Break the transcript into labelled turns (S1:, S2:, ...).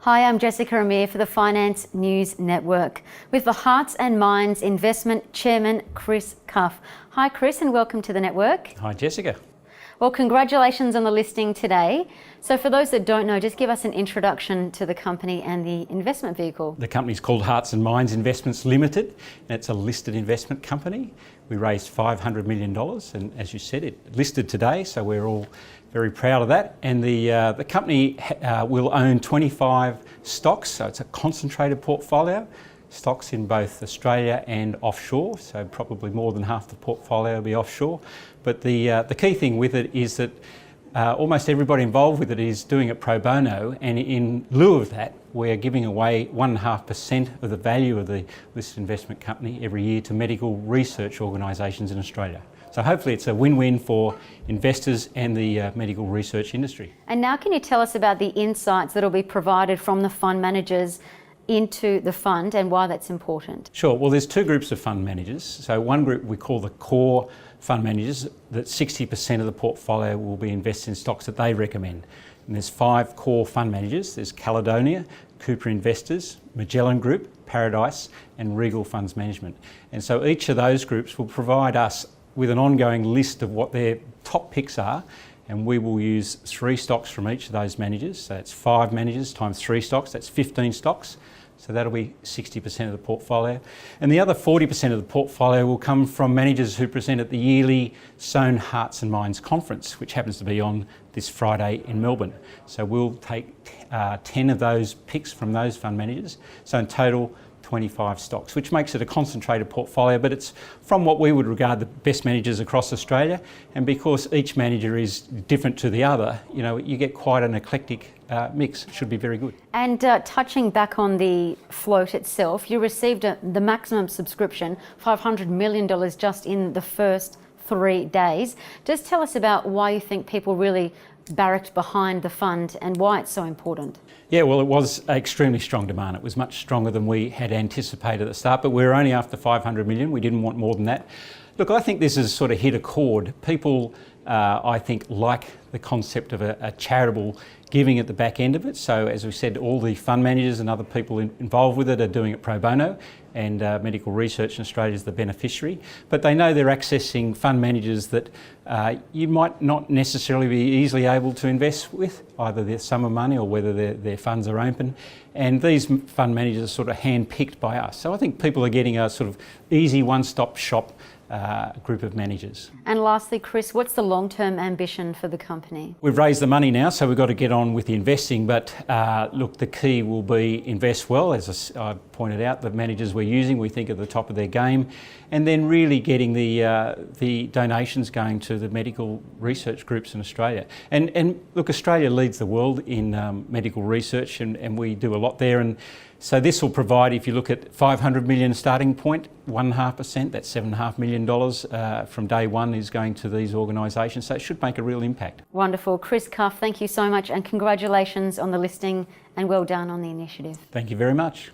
S1: Hi, I'm Jessica Amir for the Finance News Network with the Hearts and Minds Investment Chairman, Chris Cuff. Hi, Chris, and welcome to the network.
S2: Hi, Jessica.
S1: Well, congratulations on the listing today. So for those that don't know, just give us an introduction to the company and the investment vehicle.
S2: The company's called Hearts and Minds Investments Limited, and it's a listed investment company. We raised $500 million, and as you said, it listed today, so we're all very proud of that. And the company will own 25 stocks, so it's a concentrated portfolio. Stocks in both Australia and offshore, so probably more than half the portfolio will be offshore. But the key thing with it is that almost everybody involved with it is doing it pro bono, and in lieu of that, we're giving away 1.5% of the value of the listed investment company every year to medical research organisations in Australia. So hopefully it's a win-win for investors and the medical research industry.
S1: And now can you tell us about the insights that will be provided from the fund managers into the fund and why that's important?
S2: Sure. Well, there's two groups of fund managers. So one group we call the core fund managers, that 60% of the portfolio will be invested in stocks that they recommend. And there's 5 core fund managers. There's Caledonia, Cooper Investors, Magellan Group, Paradise and Regal Funds Management. And so each of those groups will provide us with an ongoing list of what their top picks are, and we will use 3 stocks from each of those managers. So that's 5 managers times 3 stocks, that's 15 stocks. So that'll be 60% of the portfolio. And the other 40% of the portfolio will come from managers who present at the yearly Sohn Hearts and Minds Conference, which happens to be on this Friday in Melbourne. So we'll take 10 of those picks from those fund managers. So in total, 25 stocks, which makes it a concentrated portfolio, but it's from what we would regard the best managers across Australia. And because each manager is different to the other, you know, you get quite an eclectic mix. It should be very good.
S1: And touching back on the float itself, you received the maximum subscription, $500 million just in the first 3 days. Just tell us about why you think people really barracked behind the fund and why it's so important.
S2: Yeah, well, it was extremely strong demand. It was much stronger than we had anticipated at the start, but we're only after 500 million. We didn't want more than that. Look, I think this has sort of hit a chord. People, I think, like the concept of a charitable giving at the back end of it. So as we said, all the fund managers and other people involved with it are doing it pro bono, and Medical Research in Australia is the beneficiary. But they know they're accessing fund managers that you might not necessarily be easily able to invest with, either their sum of money or whether their funds are open. And these fund managers are sort of hand-picked by us. So I think people are getting a sort of easy one-stop shop group of managers.
S1: And lastly, Chris, what's the long-term ambition for the company?
S2: We've raised the money now, so we've got to get on with the investing, but look, the key will be invest well. As I pointed out, the managers we're using we think are the top of their game, and then really getting the donations going to the medical research groups in Australia. And look, Australia leads the world in medical research, and we do a lot there. And so this will provide, if you look at 500 million starting point, 1.5%, that's $7.5 million from day one is going to these organisations. So it should make a real impact.
S1: Wonderful. Chris Cuff, thank you so much and congratulations on the listing and well done on the initiative.
S2: Thank you very much.